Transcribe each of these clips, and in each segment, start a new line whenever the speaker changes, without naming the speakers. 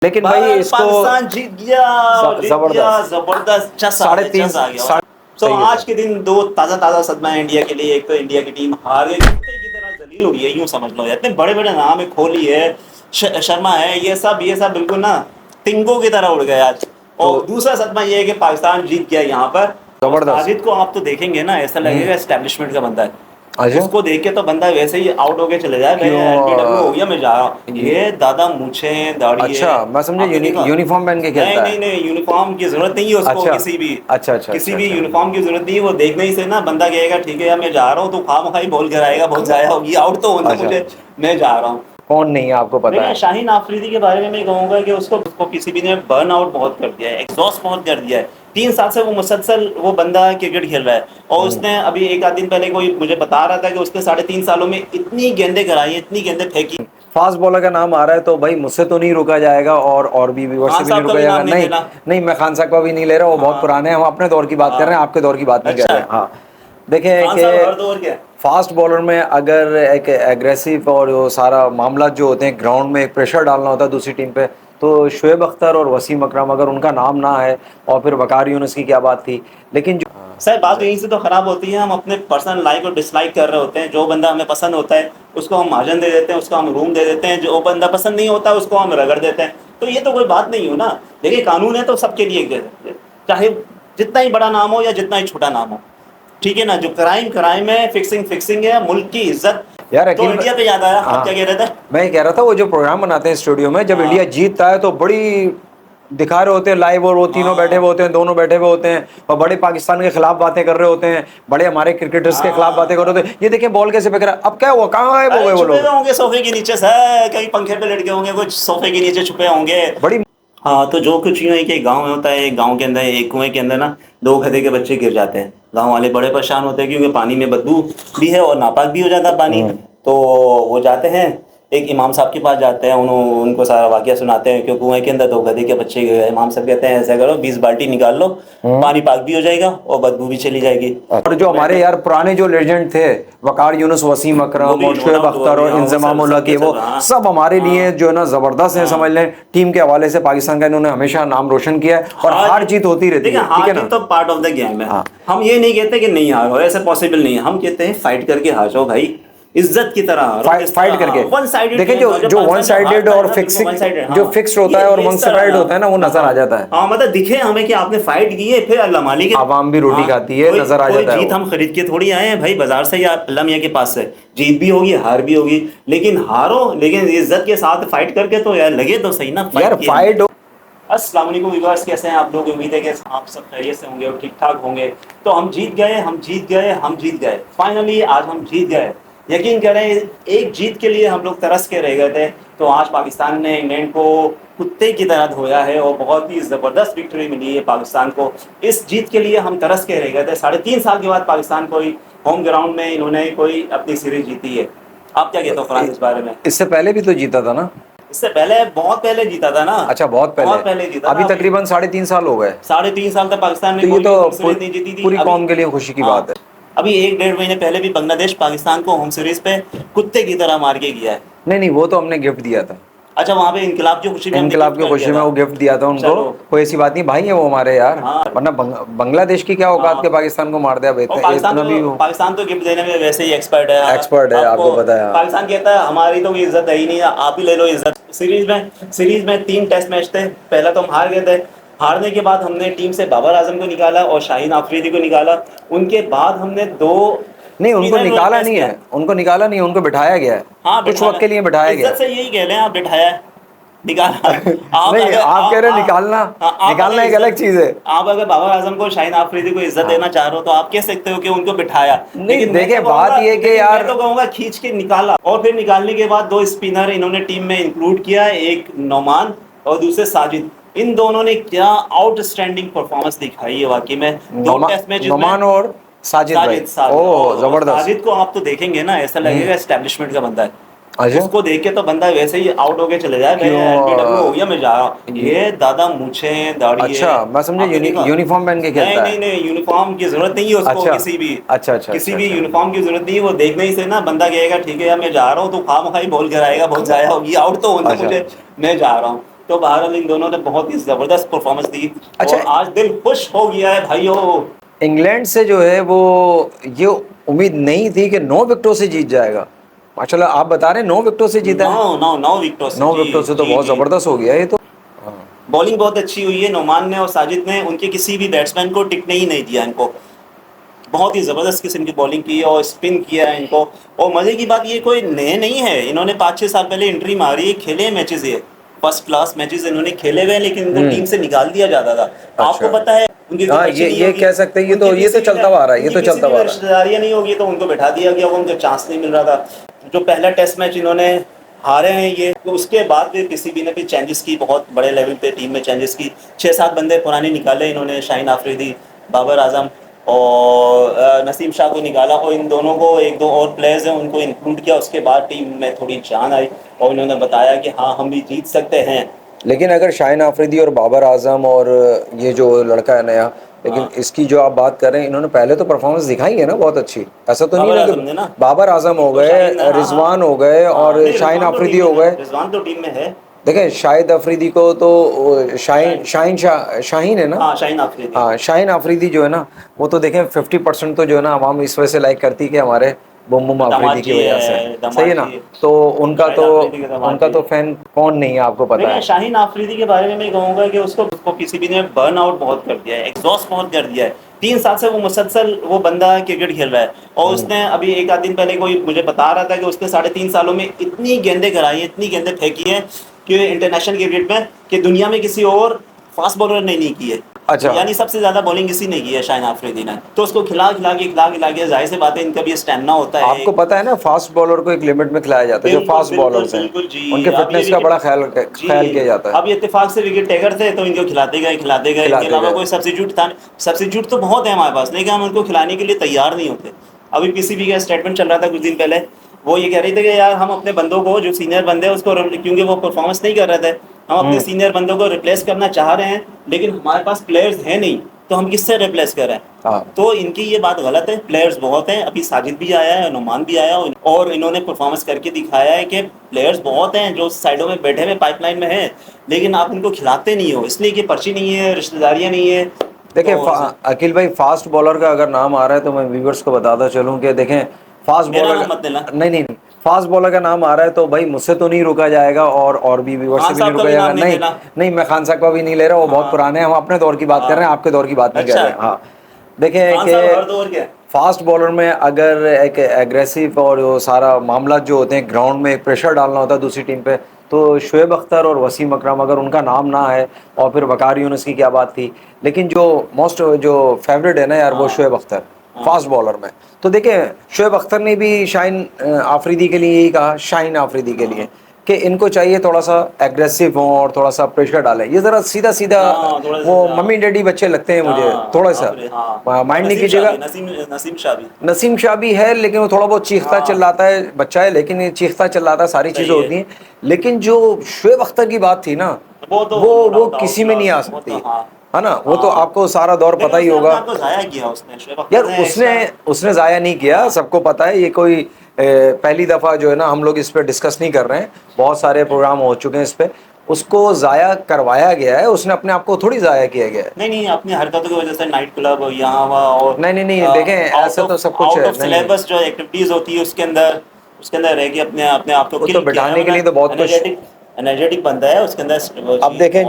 लेकिन भाई इसको
पाकिस्तान जीत गया, जबरदस्त चस आ गया। तो आज के दिन दो ताजा ताजा सदमा है इंडिया के लिए। एक तो इंडिया की टीम हार गई, कुत्ते की तरह जलील हुई है, यूं समझ लो। इतने बड़े बड़े नाम है, कोहली है, शर्मा है, ये सब बिल्कुल ना तिंगों की तरह उड़ गए आज। और दूसरा सदमा ये है कि पाकिस्तान जीत गया यहाँ पर। साजिद को आप तो देखेंगे ना, ऐसा लगेगा एस्टेब्लिशमेंट का बंदा है। उसको देख के तो बंदा वैसे ही आउट होके चले जाए, हो गया, मैं जा रहा हूँ। ये दादा मूछे दाढ़ी।
अच्छा, मैं समझे यूनिफॉर्म पहन के खेलता है।
नहीं, यूनिफॉर्म की जरूरत नहीं है उसको। किसी भी यूनिफॉर्म की जरूरत नहीं है। वो देखने ही से ना बंदा कहेगा ठीक है यार मैं जा रहा हूँ, तो खामखाई बोल कर आएगा, बहुत जाया होगी, आउट तो होना मुझे, मैं जा रहा हूँ।
कौन नहीं है आपको पता है?
शाहीन आफरीदी के बारे में मैं कहूँगा कि उसको पीसीबी ने बर्न आउट बहुत कर दिया है, एग्जॉस्ट बहुत कर दिया है। 3 साल से वो मुसलसल वो बंदा क्रिकेट खेल रहा है। और उसने अभी एक आध दिन पहले कोई मुझे बता रहा था कि उसने 3.5 सालों में इतनी गेंदें कराई, इतनी गेंदें फेंकी।
फास्ट बॉलर का नाम आ रहा है तो भाई मुझसे तो नहीं रुका जाएगा, और भी व्यूअर्स से भी नहीं रुका जाएगा। नहीं, मैं खान साहब का भी नहीं ले रहा, वो बहुत पुराने हैं। हम अपने दौर की बात कर रहे हैं, आपके दौर की बात नहीं कर रहे हैं। हाँ, देखें कि फास्ट बॉलर में अगर एक एग्रेसिव और वो सारा मामला जो होते हैं, ग्राउंड में एक प्रेशर डालना होता है दूसरी टीम पे, तो शुएब अख्तर और वसीम अकरम अगर उनका नाम ना है, और फिर वकार यूनुस की क्या बात थी। लेकिन जो
सर बात यहीं से तो खराब होती है, हम अपने पर्सनल लाइक और डिसलाइक कर रहे होते हैं। जो बंदा हमें पसंद होता है उसको हम महाजन दे देते हैं, उसको हम रूम दे देते हैं। जो बंदा पसंद नहीं होता उसको हम रगड़ देते हैं। तो ये तो कोई बात नहीं हो ना। देखिए कानून है तो सबके लिए, चाहे जितना ही बड़ा नाम हो या जितना ही छोटा नाम हो, ठीक है ना। जो क्राइम है, फिक्सिंग है, मुल्क की इज्जत।
यार
तो इंडिया पे याद आया, आप क्या कह रहे थे?
मैं कह रहा था वो जो प्रोग्राम बनाते हैं स्टूडियो में, जब इंडिया जीतता है तो बड़ी दिखा रहे होते हैं लाइव, और वो तीनों बैठे हुए होते हैं, दोनों बैठे हुए होते हैं, और बड़े पाकिस्तान के खिलाफ बातें कर रहे होते हैं, बड़े हमारे क्रिकेटर्स के खिलाफ बातें कर रहे होते हैं। ये देखिए बॉल कैसे फेंक रहा है, अब क्या हुआ, कहाँ गायब हो गए वो लोग?
होंगे सोफे के नीचे से, कहीं पंखे पे लटके होंगे, कुछ सोफे के नीचे छुपे होंगे।
बड़ी
हाँ, तो जो कुछ यूँ है कि गांव में होता है, एक गांव के अंदर एक कुएं के अंदर ना 2 गधे के बच्चे गिर जाते हैं। गांव वाले बड़े परेशान होते हैं क्योंकि पानी में बदबू भी है और नापाक भी हो जाता है पानी। तो वो जाते हैं, एक इमाम साहब के पास जाते हैं, उनको सारा वाकया सुनाते हैं कि कुएं के अंदर 2 गधे के बच्चे गिर गए। इमाम साहब कहते हैं ऐसा करो 20 बाल्टी निकाल लो, पानी पाक भी हो जाएगा और बदबू भी चली जाएगी।
और जो हमारे यार पुराने जो लेजेंड थे, वकार यूनुस, वसीम अकरम और शुएब अख्तर और इंजमाम उल हक, वो सब हमारे लिए जो है ना जबरदस्त है। समझ लें टीम के हवाले से पाकिस्तान का इन्होंने हमेशा नाम रोशन किया है, और हार जीत होती रहती है, ठीक है ना।
तो पार्ट ऑफ द गेम है। हम ये नहीं कहते कि नहीं हारो, ऐसा पॉसिबल नहीं है। हम कहते हैं फाइट करके हार जाओ भाई, इज्जत की तरह फाइट
करके। देखिए जो वन साइडेड और जो फिक्स्ड होता है और वन साइडेड होता है ना, वो नजर आ जाता है।
हाँ, मतलब दिखे हमें कि आपने फाइट की है, फिर अल्लाह मालिक
आवाम भी रोटी खाती है, नजर आ जाता है।
जीत हम खरीद के थोड़ी आए हैं भाई बाजार से या अल्लाह मियां के पास से। जीत भी होगी, हार भी होगी, लेकिन हारो लेकिन इज्जत के साथ फाइट करके तो यार लगे तो सही ना।
फाइट।
अस्सलाम वालेकुम व्यूअर्स, कैसे हैं आप लोग? उम्मीद है कि आप सब खैरियत से होंगे और ठीक ठाक होंगे। तो हम जीत गए फाइनली, आज हम जीत गए। यकीन करें एक जीत के लिए हम लोग तरस के रह गए थे। तो आज पाकिस्तान ने इंग्लैंड को कुत्ते की तरह धोया है और बहुत ही ज़बरदस्त विक्ट्री मिली है पाकिस्तान को। इस जीत के लिए हम तरस के रह गए थे। 3.5 साल के बाद पाकिस्तान कोई होम ग्राउंड में इन्होंने कोई अपनी सीरीज जीती है। आप क्या कहते हो फराज इस बारे में?
इससे पहले भी तो जीता था ना?
इससे पहले बहुत पहले जीता था ना।
अच्छा, बहुत पहले जीता। अभी तकरीबन 3.5 साल हो गए।
3.5 साल तक पाकिस्तान ने
कोई नहीं जीती थी। पूरी कौम के लिए खुशी की बात है।
अभी 1-1.5 महीने पहले भी बांग्लादेश पाकिस्तान को होम सीरीज पे कुत्ते की तरह मार के गया है।
नहीं, वो तो हमने गिफ्ट दिया था।
अच्छा, वहाँ पे इनकलाब की खुशी में
वो गिफ्ट दिया था उनको। कोई ऐसी बात नहीं भाई, है वो हमारे यार। वरना बांग्लादेश की क्या औकात के पाकिस्तान को मार दिया।
पाकिस्तान तो गिफ्ट देने में वैसे ही एक्सपर्ट है,
आपको पता है।
पाकिस्तान कहता है हमारी तो इज्जत है ही नहीं, आप ही ले लो इज्जत। सीरीज में 3 टेस्ट मैच थे। पहला तो हम हार गए थे। हारने के बाद हमने टीम से बाबर आजम को निकाला और शाहीन आफरीदी को निकाला। उनके बाद हमने 2
नहीं, उनको निकाला नहीं है, उनको बिठाया गया है।
हाँ,
कुछ वक्त के लिए बिठाया गया है।
से यही कह रहे हैं आप, बिठाया है, निकाला।
नहीं, आप कह रहे निकालना एक अलग चीज है।
आप अगर बाबर आजम को, शाहीन आफरीदी को इज्जत देना चाह रहे हो तो आप कह सकते हो कि उनको बिठाया।
लेकिन देखिए बात ये कि यार,
तो कहूंगा खींच के निकाला। और फिर निकालने के बाद 2 स्पिनर इन्होंने टीम में इंक्लूड किया, एक नोमान और दूसरे साजिद। इन दोनों ने क्या आउटस्टैंडिंग परफॉर्मेंस दिखाई है वाकई में। 2 टेस्ट मैच
नोमान और साजिद जबरदस्त।
साजिद को आप तो देखेंगे ना, ऐसा लगेगा एस्टेब्लिशमेंट का बंदा है। उसको देख के तो बंदा वैसे ही आउट होके चले जाए, हो गया, मैं जा रहा हूँ। ये दादा मूछे दाढ़ी।
अच्छा, मैं समझे यूनिफॉर्म पहन के खेलता है।
नहीं, यूनिफॉर्म की जरूरत नहीं है उसको। किसी भी यूनिफॉर्म की जरूरत नहीं है। वो देखने ही से ना बंदा कहेगा ठीक है यार मैं जा रहा हूँ, तो खामखाई बोल कर आएगा, बहुत जाया होगी, आउट तो होना मुझे, मैं जा रहा हूँ। तो बहरहाल इन दोनों ने बहुत ही जबरदस्त परफॉर्मेंस दी।
अच्छा,
और आज दिल खुश हो गया है भाइयों।
इंग्लैंड से जो है वो ये उम्मीद नहीं थी कि 9 विकेटों से जीत जाएगा। माशाल्लाह आप बता रहे हैं 9 विकेटों से जीता है।
9 विकेटों से।
9 विकेटों से तो बहुत जबरदस्त हो गया ये तो।
बॉलिंग बहुत अच्छी हुई है नोमान ने और साजिद ने, उनके किसी भी बैट्समैन को टिकने ही नहीं दिया इनको। बहुत ही ज़बरदस्त किस्म की बॉलिंग की और स्पिन किया है इनको। और मज़े की बात ये कोई नए नहीं है, इन्होंने 5-6 साल पहले एंट्री मारी, खेले मैचेस, ये फर्स्ट क्लास मैचेस इन्होंने खेले हुए हैं, लेकिन इनको टीम से निकाल दिया जाता था। आपको पता है उनकी
ये कह सकते हैं, ये तो चलता आ रहा है, ये तो चलता आ रहा है।
रिश्तेदारियाँ नहीं होगी तो उनको बैठा दिया गया, उनको चांस नहीं मिल रहा था। जो पहला टेस्ट मैच इन्होंने हारे हैं ये, तो उसके बाद भी पीसीबी ने भी चेंजेस की, बहुत बड़े लेवल पे टीम में चेंजेस की। 6-7 बंदे पुराने निकाले इन्होंने, शाहीन आफरीदी, बाबर आजम और नसीम शाह को निकाला, और इन दोनों को 1-2 और प्लेयर्स हैं उनको इंक्लूड किया। उसके बाद टीम में थोड़ी जान आई और इन्होंने बताया कि हाँ हम भी जीत सकते हैं।
लेकिन अगर शाहीन आफरीदी और बाबर आजम और ये जो लड़का है नया, लेकिन इसकी जो आप बात कर रहे हैं, इन्होंने पहले तो परफॉर्मेंस दिखाई है ना बहुत अच्छी। ऐसा तो नहीं है कि बाबर आजम हो गए, रिजवान हो गए और शाहीन आफरीदी हो गए।
रिजवान तो टीम में है।
देखें शाहिद अफरीदी को तो शाहीन है ना। हाँ शाहीन आफरीदी जो है ना, वो तो देखें 50% तो जो है ना आवाम इस वजह से लाइक करती है कि हमारे बुम आफरीदी की वजह से, सही है ना। तो उनका तो फैन कौन नहीं है, आपको पता है।
शाहीन आफरीदी के बारे में मैं कहूँगा कि उसको पीसीबी ने बर्न आउट बहुत कर दिया है, एग्जॉस्ट बहुत कर दिया है। 3 साल से वो मुसलसल वो बंदा क्रिकेट खेल रहा है, और उसने अभी 1 आध दिन पहले कोई मुझे बता रहा था कि उसने 3.5 सालों में इतनी गेंदें कराई, इतनी गेंदें फेंकी हैं कि इंटरनेशनल क्रिकेट में, कि दुनिया में किसी और फास्ट बॉलर ने नहीं की है।
अच्छा,
यानी सबसे ज्यादा बॉलिंग इसी ने की है शाहीन आफरीदी ने। तो उसको खिला के जाहिर सी बात है इनका भी स्टैमिना होता है।
आपको पता है ना फास्ट बॉलर को एक लिमिट में खिलाया जाता है, जो फास्ट बॉलर्स हैं उनके फिटनेस का बड़ा ख्याल किया जाता है।
अब इत्तेफाक से विकेट टेकर थे तो इनको खिलाते गए इनके अलावा कोई सब्स्टिट्यूट था। सब्स्टिट्यूट तो बहुत है हमारे पास, लेकिन हम उनको खिलाने के लिए तैयार नहीं होते। अभी पीसीबी का स्टेटमेंट चल रहा था कुछ दिन पहले, वो ये कह रहे थे कि यार हम अपने बंदों को, जो सीनियर बंदे हैं उसको, क्योंकि वो परफॉर्मेंस नहीं कर रहे थे, हम अपने सीनियर बंदों को रिप्लेस करना चाह रहे हैं, लेकिन हमारे पास प्लेयर्स हैं नहीं, तो हम किससे रिप्लेस करें। तो इनकी ये बात गलत है, प्लेयर्स बहुत हैं। अभी साजिद भी आया है, नुमान भी आया, और इन्होंने परफॉर्मेंस करके दिखाया है कि प्लेयर्स बहुत हैं जो साइडों में बैठे हुए पाइपलाइन में हैं, लेकिन आप इनको खिलाते नहीं हो, इसलिए कि पर्ची नहीं है, रिश्तेदारियाँ नहीं है।
देखिए अखिल भाई, फास्ट बॉलर का अगर नाम आ रहा है तो मैं व्यूअर्स को बताता चलूँ कि देखें फास्ट बॉलर नहीं, फास्ट बॉलर का नाम आ रहा है तो भाई मुझसे तो नहीं रोका जाएगा, और भी व्यूअर्स से भी नहीं रोका जाएगा। नहीं मैं खान साहब का भी नहीं ले रहा, वो बहुत पुराने हैं, हम अपने दौर की बात कर रहे हैं, आपके दौर की बात नहीं कर रहे हैं। हाँ देखें कि फास्ट बॉलर में अगर एक एग्रेसिव और वो सारा मामला जो होते हैं, ग्राउंड में एक प्रेशर डालना होता है दूसरी टीम पे, तो शुएब अख्तर और वसीम अकरम अगर उनका नाम ना है, और फिर वकार यूनुस की क्या बात थी, लेकिन जो फेवरेट है ना यार वो शुएब अख्तर फास्ट बॉलर में। तो देखिए शुएब अख्तर ने भी शाहीन आफरीदी के लिए यही कहा, शाहीन आफरीदी के लिए, कि इनको चाहिए थोड़ा सा एग्रेसिव हो और थोड़ा सा प्रेशर डालें। ये जरा सीधा सीधा वो मम्मी डैडी बच्चे लगते हैं मुझे, थोड़ा सा माइंड नहीं कीजिएगा। नसीम शाह भी है, लेकिन वो थोड़ा बहुत चीखता चिल्लाता है, बच्चा है लेकिन चीखता चिल्लाता, सारी चीजें होती हैं। लेकिन जो शुएब अख्तर की बात थी ना, वो किसी में नहीं आ सकती, है ना। वो तो आपको सारा दौर पता ही होगा यार, उसने जाया नहीं किया, सबको पता है। ये कोई पहली दफ़ा जो है ना हम लोग इस पे डिस्कस नहीं कर रहे हैं, बहुत सारे प्रोग्राम हो चुके हैं इस पे। उसको जाया करवाया गया है, उसने अपने आप को थोड़ी जाया किया गया है।
नहीं अपनी हरकतों की वजह से नाइट क्लब यहाँ वहाँ, और
नहीं देखें ऐसा तो सब कुछ है।
सिलेबस जो एक्टिविटीज होती है उसके अंदर रह के अपने आप को
तो बिठाने के लिए तो बहुत कुछ
एनर्जेटिक बनता है उसके अंदर।
अब देखें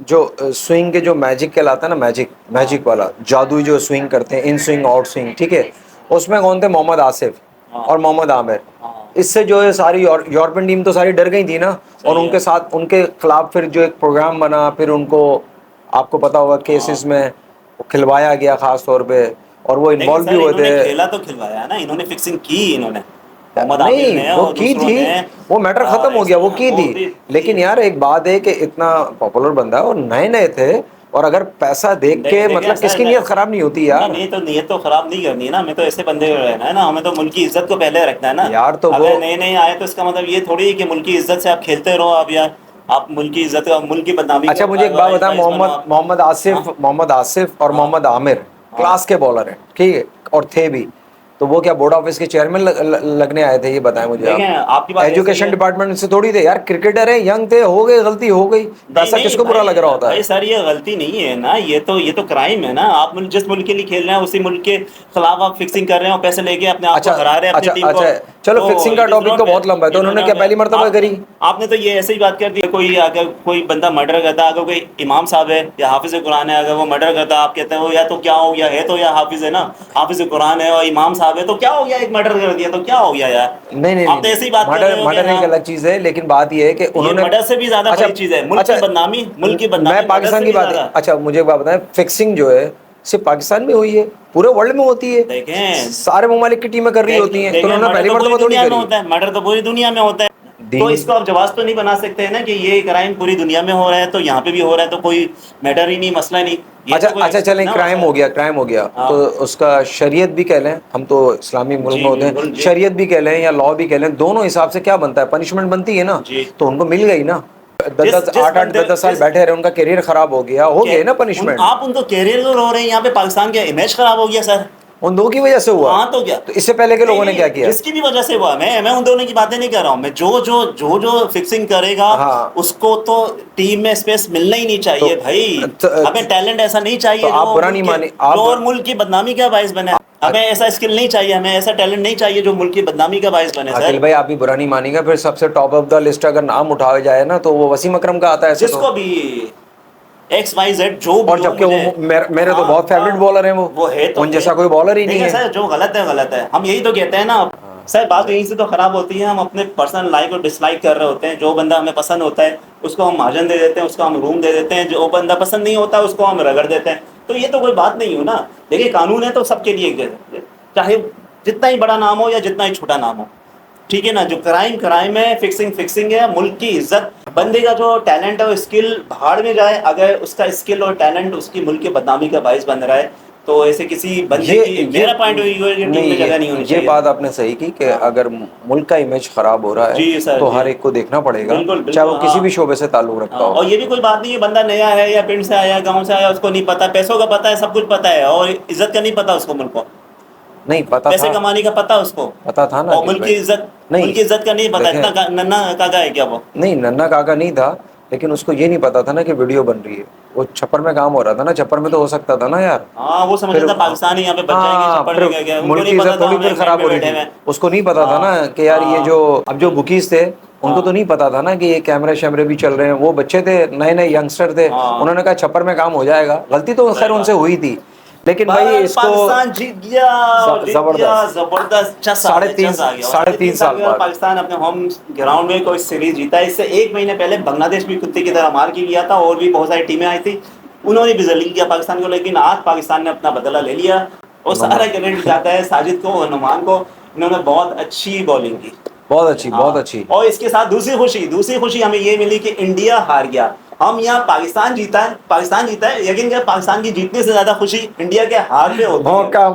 जो स्विंग के जो मैजिक कहलाता है ना, मैजिक वाला जादू जो स्विंग करते हैं, इन स्विंग आउट स्विंग, ठीक है, उसमें कौन थे? मोहम्मद आसिफ और मोहम्मद आमिर। इससे जो है सारी यूरोपियन टीम तो सारी डर गई थी ना, और उनके साथ उनके खिलाफ फिर जो एक प्रोग्राम बना, फिर उनको आपको पता होगा केसेस में खिलवाया गया खास तौर पे, और वो इन्वॉल्व भी हुए थे।
खेला तो खिलवाया ना इन्होंने, फिक्सिंग की इन्होंने,
नहीं वो की थी, वो मैटर खत्म हो गया, वो की थी। लेकिन यार एक बात है कि इतना पॉपुलर बंदा है और नए थे, और अगर पैसा देख के मतलब किसकी नीयत खराब नहीं होती यार।
नहीं तो नीयत तो खराब नहीं करनी है ना, हमें तो ऐसे बंदे रहना है ना, हमें तो मुल्क की इज्जत को पहले रखना है ना
यार। तो
अगर नए आए तो इसका मतलब ये थोड़ी है कि मुल्क की इज्जत से आप खेलते रहो। आप यार आप मुल्क की इज्जत, मुल्क की बदनामी।
अच्छा मुझे एक बात बता, मोहम्मद आसिफ और मोहम्मद आमिर क्लास के बॉलर हैं, ठीक है, और थे भी। तो वो क्या बोर्ड ऑफिस के चेयरमैन लगने आए थे? ये बताएं मुझे
देखें,
आप।
आपकी बात
एजुकेशन डिपार्टमेंट से थोड़ी थे यार, क्रिकेटर है, यंग थे, हो गई गलती, हो गई, ऐसा किसको बुरा लग रहा होता है?
भाई सर ये गलती नहीं है ना, ये तो क्राइम है ना। आप जिस मुल्क के लिए खेल रहे हैं उसी मुल्क के खिलाफ आप फिक्सिंग कर रहे हैं और पैसे लेके अपने आप को हरा रहे हैं, अपनी टीम को।
चलो फिक्सिंग का टॉपिक तो बहुत लंबा है, तो उन्होंने क्या पहली मर्तबा करी?
आपने तो ये ऐसे ही बात कर दी। कोई अगर कोई बंदा मर्डर करता, अगर कोई इमाम साहब है या हाफिज कुरान है, अगर वो मर्डर करता, आप कहते हैं वो या तो क्या हो गया है, तो या हाफिज है ना, हाफिज कुरान है और इमाम साहब है, तो क्या हो गया, एक मर्डर कर दिया तो क्या हो गया यार?
नहीं
आप तो ऐसी बात कर रहे हो।
मर्डर एक अलग चीज है, लेकिन बात ये है कि उन्होंने
मर्डर से भी ज्यादा बड़ी चीज है मुल्क की बदनामी, मुल्क की बदनामी।
मैं पाकिस्तान की बात, अच्छा मुझे एक बात बताएं, फिक्सिंग जो है सिर्फ पाकिस्तान में हुई है, पूरे वर्ल्ड में होती है?
देखें,
सारे ममालिक की टीमें कर रही होती हैं, तो उन्होंने पहली मर्तबा थोड़ी करी।
मर्डर तो पूरी दुनिया में होता है, तो इसको आप जवाब तो नहीं बना सकते हैं ना कि ये क्राइम पूरी दुनिया में हो रहा है तो यहाँ पे भी हो रहा है, तो कोई मैटर ही नहीं, मसला नहीं।
अच्छा चलें, क्राइम हो गया तो उसका शरीयत भी कह लें, हम तो इस्लामी मुल्क में होते हैं, शरीयत भी कह लें या लॉ भी कह लें, दोनों हिसाब से क्या बनता है? पनिशमेंट बनती है ना, तो उनको मिल गई ना। 10 साल बैठे रहे, उनका करियर खराब हो गया ना पनिशमेंट।
आप उनको करियर को रो रहे हैं, यहाँ पे पाकिस्तान का इमेज खराब हो गया सर,
उन दो की वजह से हुआ।
हाँ तो क्या,
तो इससे पहले के लोगों ने क्या किया?
जिसकी भी वजह से हुआ, मैं उन दोनों की बातें नहीं कर रहा हूँ। मैं जो फिक्सिंग करेगा,
हाँ।
उसको तो टीम में स्पेस मिलना ही नहीं चाहिए भाई। हमें टैलेंट ऐसा नहीं चाहिए
आप बुरा नहीं माने,
और मुल्क की बदनामी का बायस बने। हमें ऐसा स्किल नहीं चाहिए, हमें ऐसा टैलेंट नहीं चाहिए जो मुल्क की बदनामी का बायस बने।
अखिल भाई आप भी बुरा नहीं मानेंगे, फिर सबसे टॉप ऑफ द लिस्ट अगर नाम उठाया जाए ना तो वो वसीम अकरम का आता है,
जिसको भी XYZ जो,
और जबकि वो मेरे तो बहुत फेवरेट बॉलर हैं, वो
है तो
उन जैसा कोई बॉलर ही नहीं है
सर। जो गलत है, हम यही तो कहते हैं ना सर। बात यहीं से तो खराब होती है, हम अपने पर्सनल लाइक और डिसलाइक कर रहे होते हैं। जो बंदा हमें पसंद होता है उसको हम महाजन दे देते हैं, उसको हम रूम दे देते हैं, जो बंदा पसंद नहीं होता उसको हम रगड़ देते हैं। तो ये तो कोई बात नहीं हो ना। देखिए कानून है तो सबके लिए, चाहे जितना ही बड़ा नाम हो या जितना ही छोटा नाम हो, ठीक है ना। जो क्राइम है, फिक्सिंग है। मुल्क की इज्जत, बंदे का जो टैलेंट है वो स्किल भाड़ में जाए, अगर उसका स्किल और टैलेंट उसकी मुल्क की बदनामी का बायस बन रहा है, तो ऐसे किसी बंदे की, मेरा पॉइंट ऑफ व्यू है कि टीम में जगह नहीं होनी चाहिए।
ये बात आपने सही की कि अगर मुल्क का इमेज खराब हो रहा है तो हर एक को देखना पड़ेगा, चाहे वो किसी भी शोबे से ताल्लुक रखता हो।
और ये भी कोई बात नहीं है बंदा नया है या पिंड से आया, गाँव से आया, उसको नहीं पता, पैसों का पता है, सब कुछ पता है, और इज्जत का नहीं पता उसको, मुल्क को
नहीं पता,
पैसे कमाने का पता उसको,
पता था ना।
और मुल्क की इज्जत का नहीं पता। इतना नन्ना काका है क्या वो?
नहीं, नन्ना काका नहीं था, लेकिन उसको ये नहीं पता था ना कि वीडियो बन रही है। वो छप्पर में काम हो रहा था ना, छप्पर में तो हो सकता था ना यार।
हाँ वो समझ था पाकिस्तान ही यहाँ पे बच जाएंगे, छप्पर में गया,
मुल्क की इज्जत थोड़ी फिर खराब हो रही थी। उसको नहीं पता था ना कि यार ये जो अब जो बुकीज थे उनको तो नहीं पता था ना कि ये कैमरे शैमरे भी चल रहे हैं। वो बच्चे थे, नए यंगस्टर थे, उन्होंने कहा छप्पर में काम हो जाएगा। गलती तो खैर उनसे हुई थी, लेकिन भाई इसको
पाकिस्तान जीत गया, जबरदस्त 3.5 साल बाद पाकिस्तान अपने होम ग्राउंड में कोई सीरीज जीता है। इससे 1 महीने पहले बांग्लादेश भी कुत्ते की तरह मार के गया था, और भी बहुत सारी टीमें आई थी, उन्होंने भी जलील किया पाकिस्तान को। लेकिन आज पाकिस्तान ने अपना बदला ले लिया, और सारा क्रेडिट जाता है साजिद को और नुमान को। इन्होंने बहुत अच्छी बॉलिंग की, बहुत अच्छी। और इसके साथ दूसरी खुशी हमें ये मिली कि इंडिया हार गया। हम यहाँ पाकिस्तान जीता है, लेकिन क्या पाकिस्तान की जीतने से ज्यादा खुशी इंडिया के हार पे होती है। मौका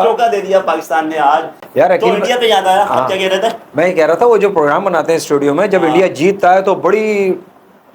चौका दे दिया पाकिस्तान ने आज यार। तो इंडिया पे याद आया। आप क्या कह रहे थे?
मैं कह रहा था वो जो प्रोग्राम बनाते हैं स्टूडियो में, जब इंडिया जीतता है तो बड़ी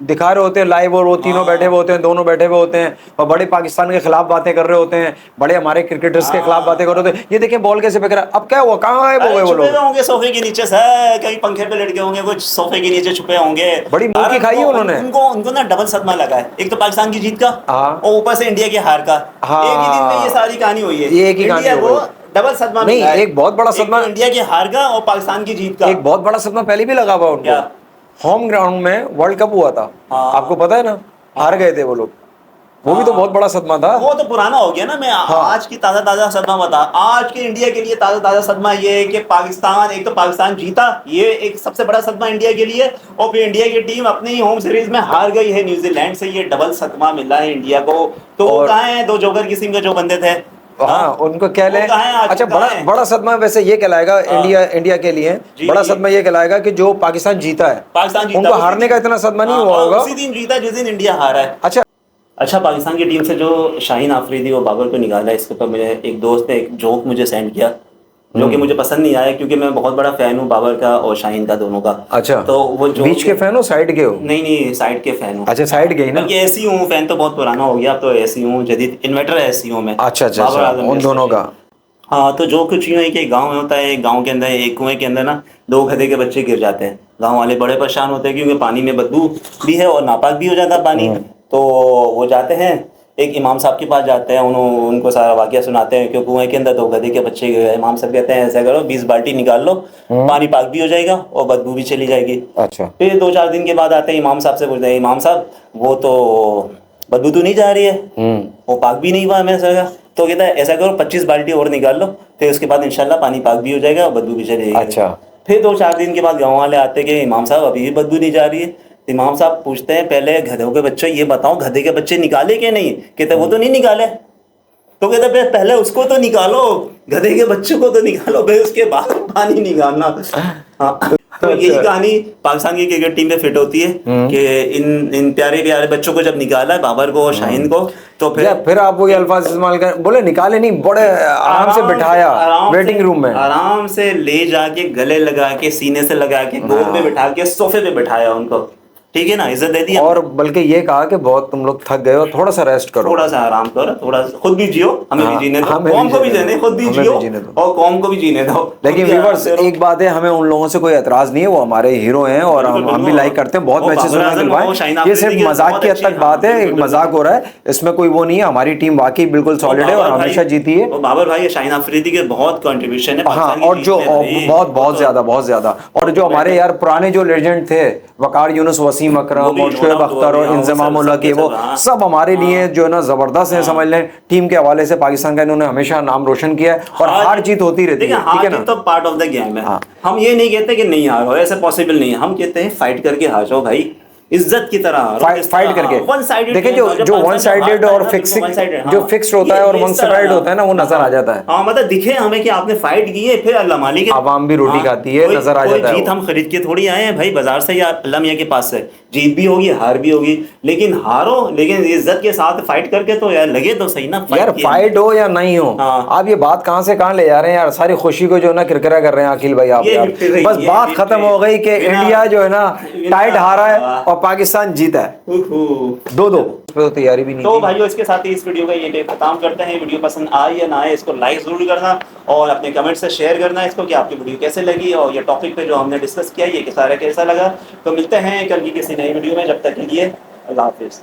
दिखा रहे होते हैं लाइव, और वो तीनों बैठे हुए होते हैं, दोनों बैठे हुए होते हैं, और बड़े पाकिस्तान के खिलाफ बातें कर रहे होते हैं, बड़े हमारे क्रिकेटर्स के खिलाफ बातें कर रहे होते हैं। ये देखें बॉल कैसे फेंक रहा है। अब क्या हुआ, कहाँ है वो लोग?
होंगे सोफे के नीचे सर, कहीं पंखे पे लटके होंगे, कुछ सोफे के नीचे छुपे होंगे।
बड़ी मुंह खाई है उन्होंने।
उनको ना डबल सदमा लगा है, एक तो पाकिस्तान की जीत का और ऊपर से इंडिया के हार का। एक ही दिन में ये सारी कहानी हुई है।
एक ही कहानी हो गई।
डबल सदमा
नहीं, एक बहुत बड़ा सदमा
इंडिया के हार का और पाकिस्तान की जीत का।
एक बहुत बड़ा सदमा पहले भी लगा हुआ उनको। होम ग्राउंड में वर्ल्ड कप हुआ था, आपको पता है ना, हार गए थे वो लोग। वो भी तो बहुत बड़ा सदमा था।
वो तो पुराना हो गया ना। मैं आज की ताजा सदमा बता। आज के इंडिया के लिए ताजा सदमा ये है कि पाकिस्तान, एक तो पाकिस्तान जीता, ये एक सबसे बड़ा सदमा इंडिया के लिए, और फिर इंडिया की टीम अपनी ही होम सीरीज में हार गई है न्यूजीलैंड से। ये डबल सदमा मिला है इंडिया को। तो वो कहाँ है दो जोकर किस्म के जो बंदे थे?
हाँ, उनको कह लें। अच्छा, बड़ा सदमा वैसे ये कहलाएगा इंडिया के लिए। बड़ा सदमा ये कहलाएगा कि जो पाकिस्तान जीता है, उनको हारने का इतना सदमा नहीं हुआ होगा।
उसी दिन जीता जिस दिन इंडिया हारा है। अच्छा, पाकिस्तान की टीम से जो शाहीन आफरीदी और बाबर को निकाला है, इसके ऊपर मुझे एक दोस्त ने एक जोक मुझे सेंड किया। जो कि मुझे पसंद नहीं आया, क्योंकि मैं बहुत बड़ा फैन हूँ बाबर का और शाहीन का, दोनों का।
अच्छा,
तो वो जो
बीच के फैन हो साइड के हो?
नहीं साइड के फैन हूँ।
अच्छा, साइड के ही ना?
बल्कि ऐसी हूँ, फैन तो बहुत पुराना हो गया, अब तो ऐसी हूँ, जदीद इन्वर्टर ऐसी हूँ मैं।
अच्छा, उन दोनों का।
हाँ, तो जो कुछ यूँ है कि गांव में होता है, गांव के अंदर एक कुएं के अंदर ना 2 गधे के बच्चे गिर जाते हैं। गांव वाले बड़े परेशान होते हैं, क्योंकि पानी में बदबू भी है और नापाक भी हो जाता है पानी। तो वो जाते हैं, एक इमाम साहब के पास जाते हैं, उनको सारा वाकया सुनाते हैं कि कुएं के अंदर 2 गधे के बच्चे गिर गए। इमाम साहब कहते हैं ऐसा करो 20 बाल्टी निकाल लो, पानी पाक भी हो जाएगा और बदबू भी चली जाएगी।
अच्छा।
फिर 2-4 दिन के बाद आते हैं, इमाम साहब से पूछते हैं, इमाम साहब वो तो बदबू तो नहीं जा रही है, वो पाक भी नहीं हुआ हमें सगा। तो कहता है ऐसा करो 25 बाल्टी और निकाल लो, फिर उसके बाद इंशाल्लाह पानी पाक भी हो जाएगा और बदबू भी चली जाएगी।
अच्छा।
फिर 2-4 दिन के बाद गाँव वाले आते कि इमाम साहब अभी भी बदबू नहीं जा रही है। इमाम साहब पूछते हैं पहले गधों के बच्चे ये बताओ गधे के बच्चे निकाले कि नहीं? कहते वो तो नहीं निकाले। तो कहते पहले उसको तो निकालो, गधे के बच्चे को तो निकालो, फिर उसके बाद पानी निकालना। हाँ, तो यही कहानी पाकिस्तान की क्रिकेट टीम पे फिट होती है कि इन प्यारे प्यारे बच्चों को जब निकाला बाबर को और शाहीन को, तो फिर
आप वही अल्फाज इस्तेमाल कर बोले निकाले नहीं, बड़े आराम से बिठाया वेटिंग रूम में,
आराम से ले जाके गले लगा के सीने से लगा के गोद में बिठा के सोफे पे बिठाया उनको, ठीक है ना, इज्जत दे दी।
और बल्कि ये कहा कि बहुत तुम लोग थक गए हो, थोड़ा सा रेस्ट करो,
थोड़ा सा आराम करो, थोड़ा खुद भी जियो, हमें भी जीने दो, कौम को भी जीने, खुद भी जियो और कौम को भी जीने दो।
लेकिन व्यूअर्स एक बात है, हमें उन लोगों से कोई एतराज नहीं है, वो हमारे हीरो हैं और हम भी लाइक करते हैं, बहुत मैचेस हुए। ये सिर्फ मजाक की हद तक बात है, एक मजाक हो रहा है, इसमें कोई वो नहीं है। हमारी टीम वाकई बिल्कुल सॉलिड है और हमेशा जीती है।
बाबर भाई शाहीन अफरीदी के बहुत कंट्रीब्यूशन है।
हाँ, और जो बहुत ज्यादा और जो हमारे यार पुराने जो लेजेंड थे, वकार यूनुस, वसीम अकरम और शोएब अख्तर और इंजमाम उल हक, वो सब हमारे लिए जो है ना जबरदस्त है। समझ लें टीम के हवाले से पाकिस्तान का इन्होंने हमेशा नाम रोशन किया है और हार जीत होती रहती है, ठीक है ना।
तो पार्ट ऑफ द गेम है। हम ये नहीं कहते कि नहीं हारो, ऐसे पॉसिबल नहीं है। हम कहते हैं फाइट करके हार जाओ भाई, इज्जत की तरह फाइट
करके। देखिए जो वन साइडेड और जो फिक्स्ड होता है और वन साइडेड होता है ना, वो नजर आ जाता है।
हाँ, मतलब दिखे हमें कि आपने फाइट की है, फिर अल्लाह मालिक
आवाम भी रोटी खाती है, नजर आ जाता है।
जीत हम खरीद के थोड़ी आए हैं भाई बाजार से या अल्लाह मियां के पास से। जीत भी होगी, हार भी होगी, लेकिन हारो लेकिन इज्जत के साथ फाइट करके तो यार लगे तो सही ना।
यार फाइट हो या नहीं हो, आप ये बात कहाँ से कहाँ ले जा रहे हैं यार। सारी खुशी को जो है ना किरकिरा कर रहे हैं अखिल भाई आप यार। बस बात खत्म हो गई कि इंडिया जो है ना टाइट हारा है और पाकिस्तान जीता है 2-2। तो तैयारी भी नहीं।
तो भाइयों इसके साथ ही इस वीडियो का ये खत्म करते हैं। वीडियो पसंद आए या ना आए, इसको लाइक जरूर करना और अपने कमेंट से शेयर करना इसको कि आपकी वीडियो कैसे लगी और ये टॉपिक पे जो हमने डिस्कस किया ये सारा कैसा लगा। तो मिलते हैं कल की किसी नई वीडियो में, जब तक के लिए अल्लाह हाफिज़।